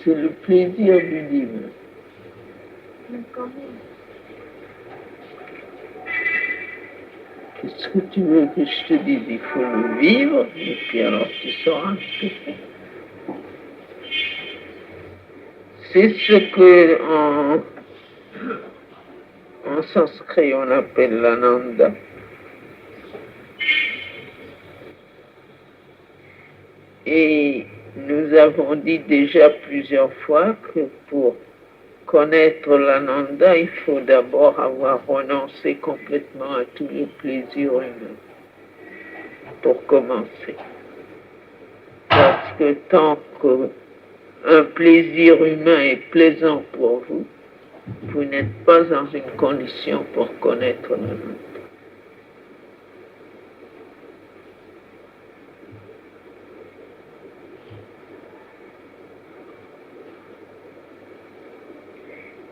c'est le plaisir du divin. Mais comment? Qu'est-ce que tu veux que je te dise? Il faut le vivre, et puis alors tu sauras ce que c'est. C'est ce que en sanskrit on appelle l'ananda. Et nous avons dit déjà plusieurs fois que pour connaître l'ananda, il faut d'abord avoir renoncé complètement à tous les plaisirs humains, pour commencer. Parce que tant qu'un plaisir humain est plaisant pour vous, vous n'êtes pas dans une condition pour connaître l'ananda.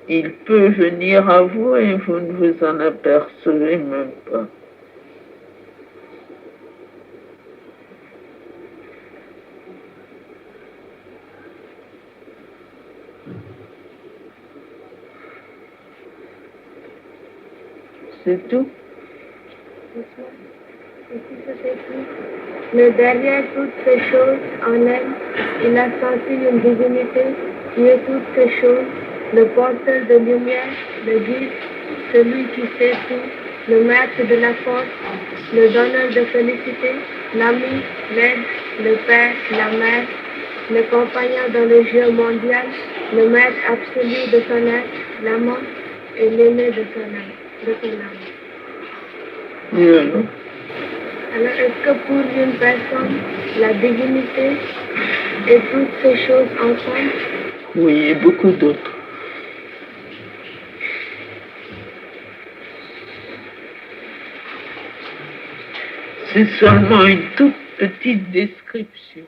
Il peut venir à vous et vous ne vous en apercevez même pas. C'est tout. Mais derrière toutes ces choses, en elle, il a senti une divinité qui est toutes ces choses, le porteur de lumière, le guide, celui qui sait tout, le maître de la force, le donneur de félicité, l'ami, l'aide, le père, la mère, le compagnon dans le jeu mondial, le maître absolu de son être, l'amant et l'aîné de son âme. Oui. Alors, est-ce que pour une personne, la divinité et toutes ces choses ensemble? Oui, et beaucoup d'autres. C'est seulement une toute petite description.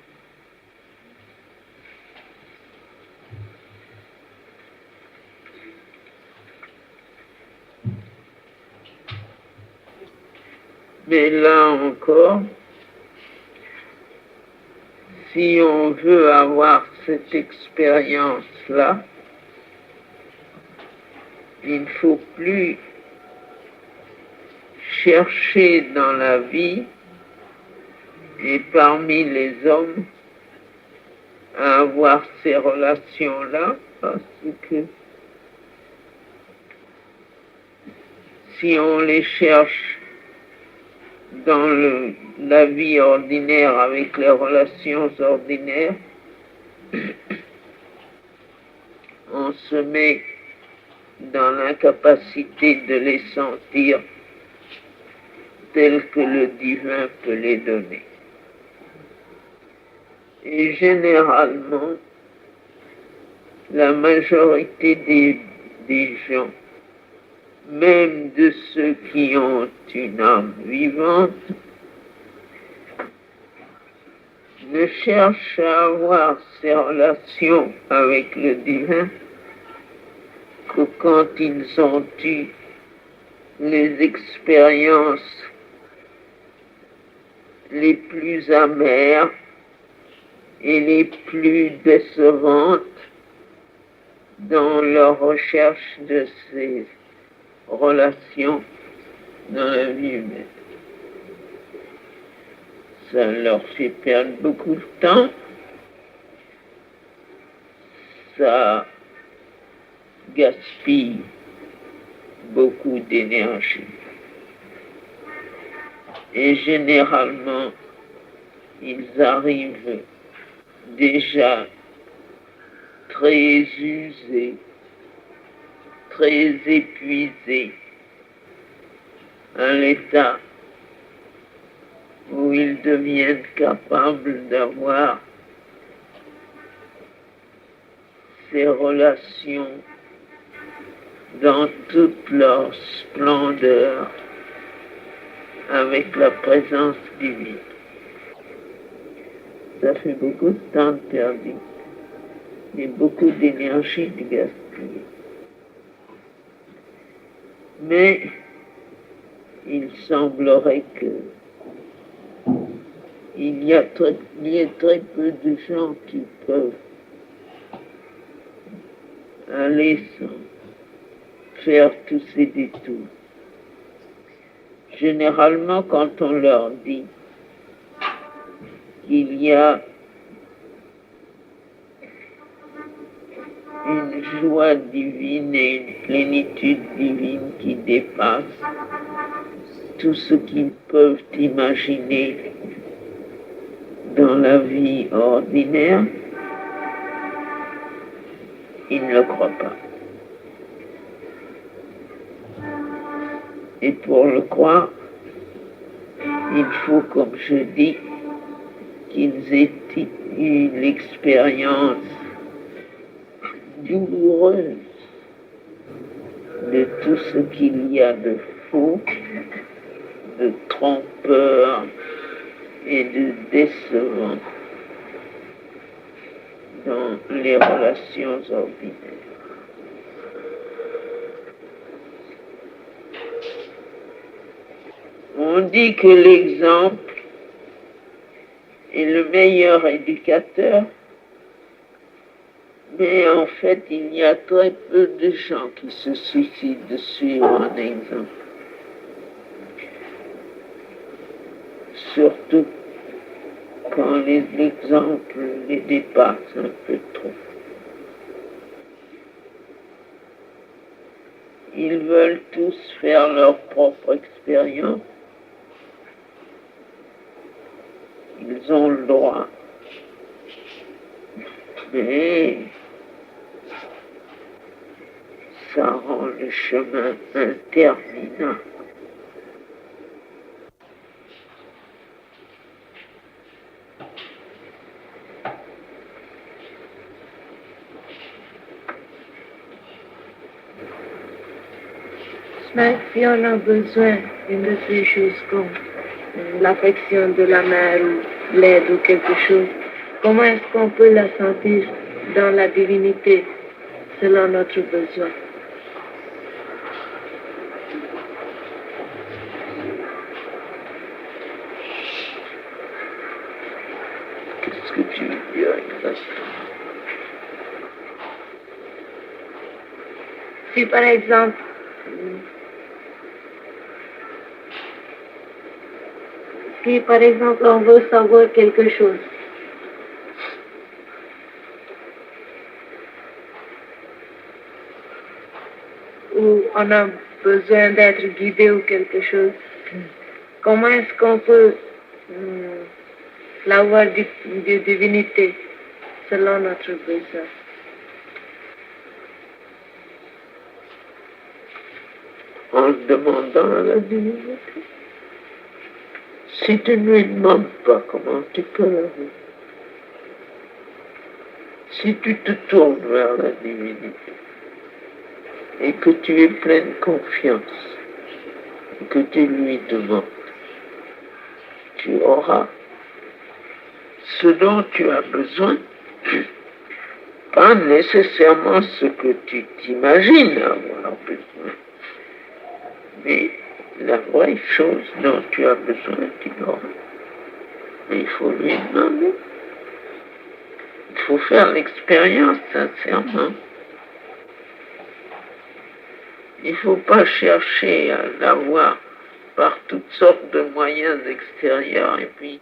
Mais là encore, si on veut avoir cette expérience-là, il ne faut plus chercher dans la vie et parmi les hommes à avoir ces relations-là, parce que si on les cherche dans la vie ordinaire avec les relations ordinaires, on se met dans l'incapacité de les sentir tels que le divin peut les donner. Et généralement, la majorité des gens, même de ceux qui ont une âme vivante, ne cherchent à avoir ces relations avec le divin que quand ils ont eu les expériences les plus amères et les plus décevantes dans leur recherche de ces relations dans la vie humaine. Ça leur fait perdre beaucoup de temps, ça gaspille beaucoup d'énergie. Et généralement, ils arrivent déjà très usés, très épuisés, à l'état où ils deviennent capables d'avoir ces relations dans toute leur splendeur avec la présence divine. Ça fait beaucoup de temps perdu et beaucoup d'énergie de gaspiller. Mais il semblerait qu'il y ait très peu de gens qui peuvent aller sans faire tous ces détours. Généralement, quand on leur dit qu'il y a une joie divine et une plénitude divine qui dépasse tout ce qu'ils peuvent imaginer dans la vie ordinaire, ils ne le croient pas. Et pour le croire, il faut, comme je dis, qu'ils aient eu l'expérience douloureuse de tout ce qu'il y a de faux, de trompeur et de décevant dans les relations ordinaires. On dit que l'exemple est le meilleur éducateur, mais en fait, il y a très peu de gens qui se suicident de suivre un exemple. Surtout quand l'exemple les dépasse un peu trop. Ils veulent tous faire leur propre expérience. Ils ont le droit. Mais ça rend le chemin interminable. Mais si on a besoin d'une de ces choses comme l'affection de la mère ou l'aide ou quelque chose, comment est-ce qu'on peut la sentir dans la divinité selon notre besoin? Qu'est-ce que tu veux dire exactement? Si par exemple, on veut savoir quelque chose, ou on a besoin d'être guidé ou quelque chose, comment est-ce qu'on peut l'avoir de divinité selon notre besoin? En le demandant à la divinité. Si tu ne lui demandes pas, comment tu peux l'avoir? Si tu te tournes vers la divinité et que tu es pleine confiance et que tu lui demandes, tu auras ce dont tu as besoin, pas nécessairement ce que tu t'imagines avoir besoin, mais la vraie chose dont tu as besoin, tu l'auras. Mais il faut lui demander. Il faut faire l'expérience sincèrement. Il ne faut pas chercher à l'avoir par toutes sortes de moyens extérieurs et puis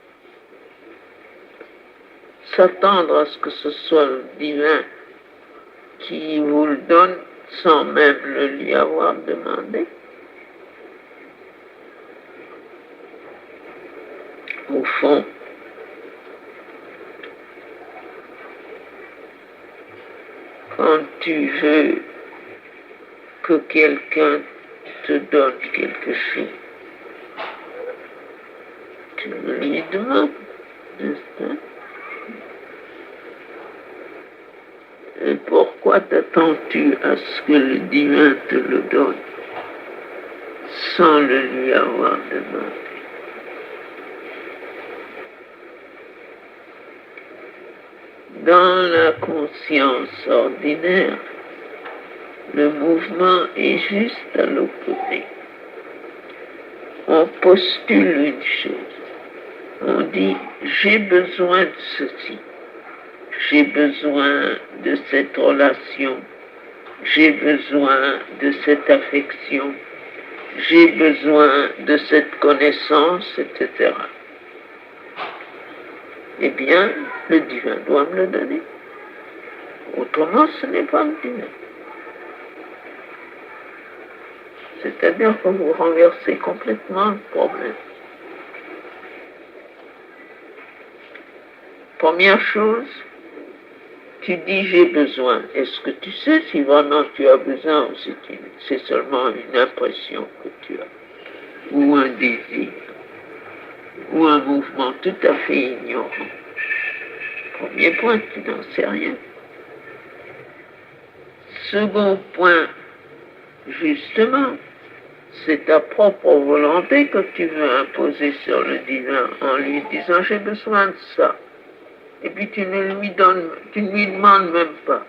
s'attendre à ce que ce soit le divin qui vous le donne sans même le lui avoir demandé. Au fond, quand tu veux que quelqu'un te donne quelque chose, tu me lui demandes, n'est-ce pas? Et pourquoi t'attends-tu à ce que le divin te le donne sans le lui avoir demandé? Dans la conscience ordinaire, le mouvement est juste à l'opposé. On postule une chose. On dit, j'ai besoin de ceci. J'ai besoin de cette relation j'ai besoin de cette affection, j'ai besoin de cette connaissance, etc. Eh bien, le divin doit me le donner. Autrement, ce n'est pas le divin. C'est-à-dire que vous renversez complètement le problème. Première chose, tu dis j'ai besoin. Est-ce que tu sais si vraiment tu as besoin ou si c'est seulement une impression que tu as, ou un désir, ou un mouvement tout à fait ignorant? Premier point, tu n'en sais rien. Second point, justement, c'est ta propre volonté que tu veux imposer sur le divin en lui disant j'ai besoin de ça. Et puis tu ne lui demandes même pas.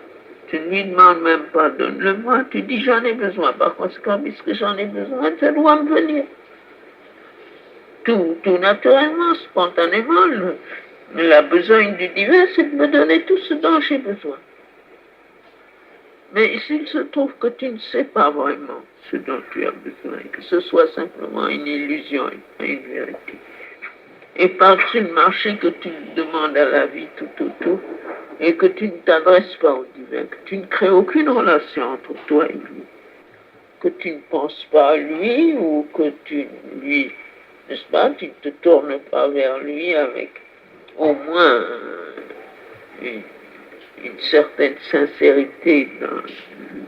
Tu ne lui demandes même pas, donne-le-moi, tu dis j'en ai besoin. Par conséquent, puisque j'en ai besoin, ça doit me venir. Tout naturellement, spontanément, la besogne du divin, c'est de me donner tout ce dont j'ai besoin. Mais s'il se trouve que tu ne sais pas vraiment ce dont tu as besoin, que ce soit simplement une illusion et pas une vérité, et par-dessus le marché que tu demandes à la vie tout autour, et que tu ne t'adresses pas au divin, que tu ne crées aucune relation entre toi et lui, que tu ne penses pas à lui ou que tu lui, n'est-ce pas, tu ne te tournes pas vers lui avec au moins une certaine sincérité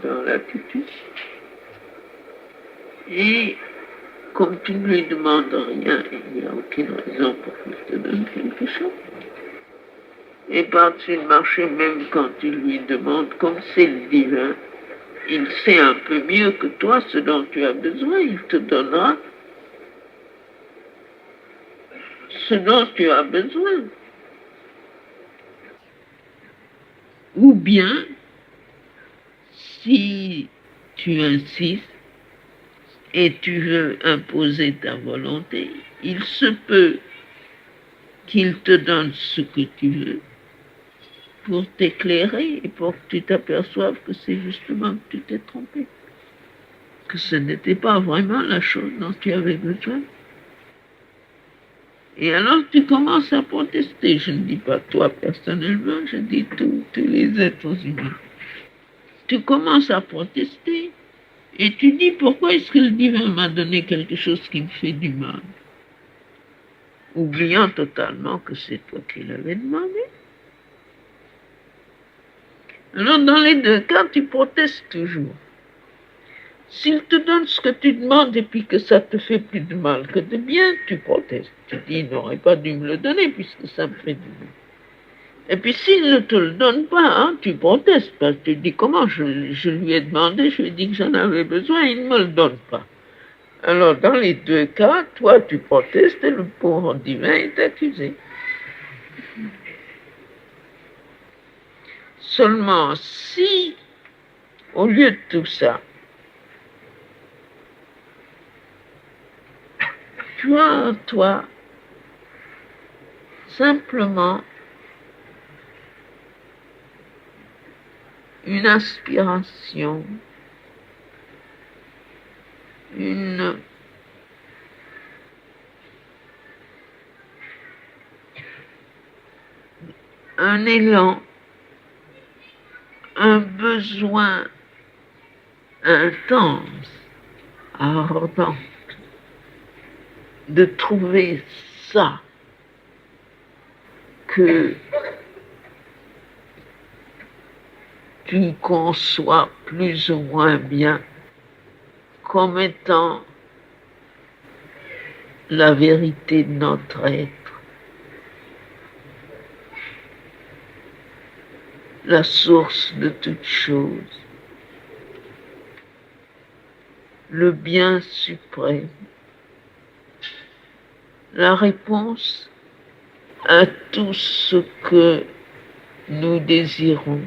dans l'attitude. Et comme tu ne lui demandes rien, il n'y a aucune raison pour qu'il te donne quelque chose. Et par-dessus le marché, même quand tu lui demandes, comme c'est le divin, il sait un peu mieux que toi ce dont tu as besoin, il te donnera ce dont tu as besoin. Ou bien, si tu insistes et tu veux imposer ta volonté, il se peut qu'il te donne ce que tu veux pour t'éclairer et pour que tu t'aperçoives que c'est justement que tu t'es trompé, que ce n'était pas vraiment la chose dont tu avais besoin. Et alors tu commences à protester. Je ne dis pas toi personnellement, je dis tous les êtres humains. Tu commences à protester et tu dis pourquoi est-ce que le divin m'a donné quelque chose qui me fait du mal, oubliant totalement que c'est toi qui l'avais demandé. Alors dans les deux cas, tu protestes toujours. S'il te donne ce que tu demandes et puis que ça te fait plus de mal que de bien, tu protestes. Tu dis, il n'aurait pas dû me le donner puisque ça me fait du bien. Et puis s'il ne te le donne pas, hein, tu protestes parce que tu dis, comment je lui ai demandé, je lui ai dit que j'en avais besoin, il ne me le donne pas. Alors dans les deux cas, toi tu protestes et le pauvre divin est accusé. Seulement si, au lieu de tout ça, tu as en toi simplement une aspiration, un élan, un besoin intense, ardent, de trouver ça que tu conçois plus ou moins bien comme étant la vérité de notre être, la source de toute chose, le bien suprême, la réponse à tout ce que nous désirons.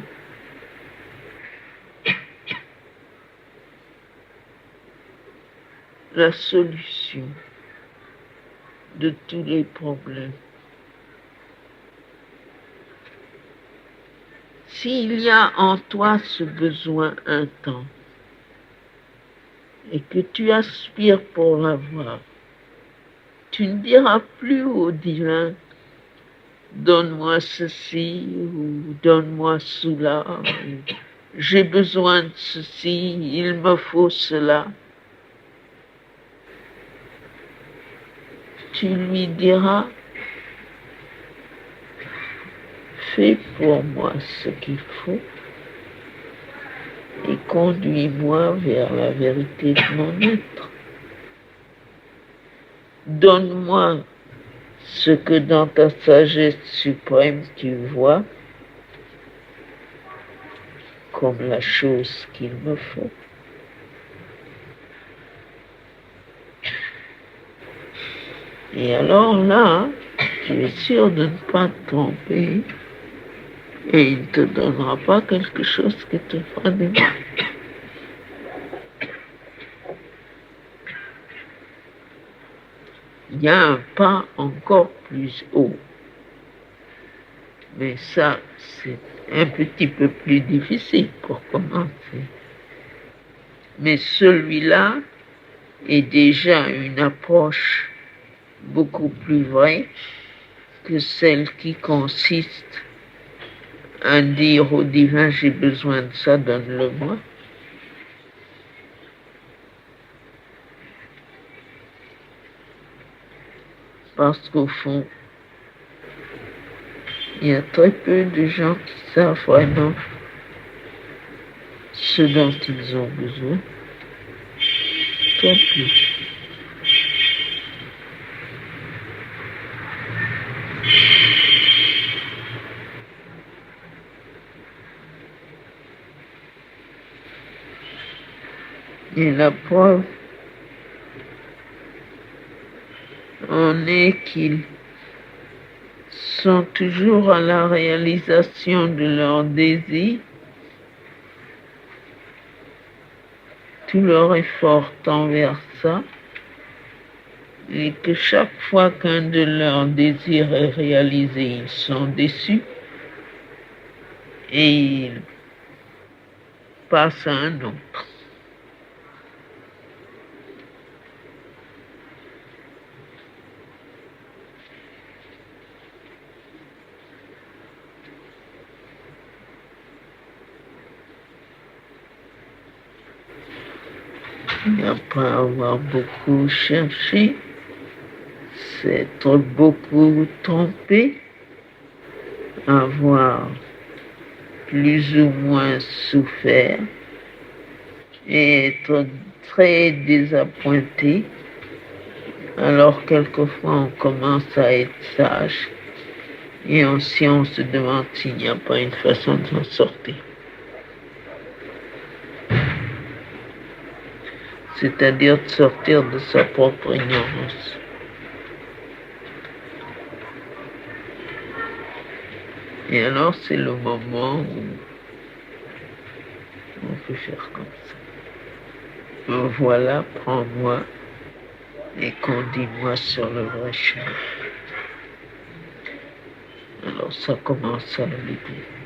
La solution de tous les problèmes. s'il y a en toi ce besoin intense et que tu aspires pour l'avoir, tu ne diras plus au divin, donne-moi ceci ou donne-moi cela, ou j'ai besoin de ceci, il me faut cela. Tu lui diras, fais pour moi ce qu'il faut et conduis-moi vers la vérité de mon être. Donne-moi ce que dans ta sagesse suprême tu vois comme la chose qu'il me faut. Et alors là, tu es sûr de ne pas te tromper et il ne te donnera pas quelque chose qui te fera du mal. Il y a un pas encore plus haut. Mais ça, c'est un petit peu plus difficile pour commencer. Mais celui-là est déjà une approche beaucoup plus vraie que celle qui consiste à dire au divin, j'ai besoin de ça, donne-le-moi. Parce qu'au fond, il y a très peu de gens qui savent vraiment ce dont ils ont besoin. Très peu. Et la preuve en est qu'ils sont toujours à la réalisation de leurs désirs. Tout leur effort tend vers ça, et que chaque fois qu'un de leurs désirs est réalisé, ils sont déçus et ils passent à un autre. Et après avoir beaucoup cherché, s'être beaucoup trompé, avoir plus ou moins souffert et être très désappointé. Alors quelquefois on commence à être sage et aussi on se demande s'il n'y a pas une façon de s'en sortir. C'est-à-dire de sortir de sa propre ignorance. Et alors c'est le moment où on peut faire comme ça. Voilà, prends-moi et conduis-moi sur le vrai chemin. Alors ça commence à l'aider.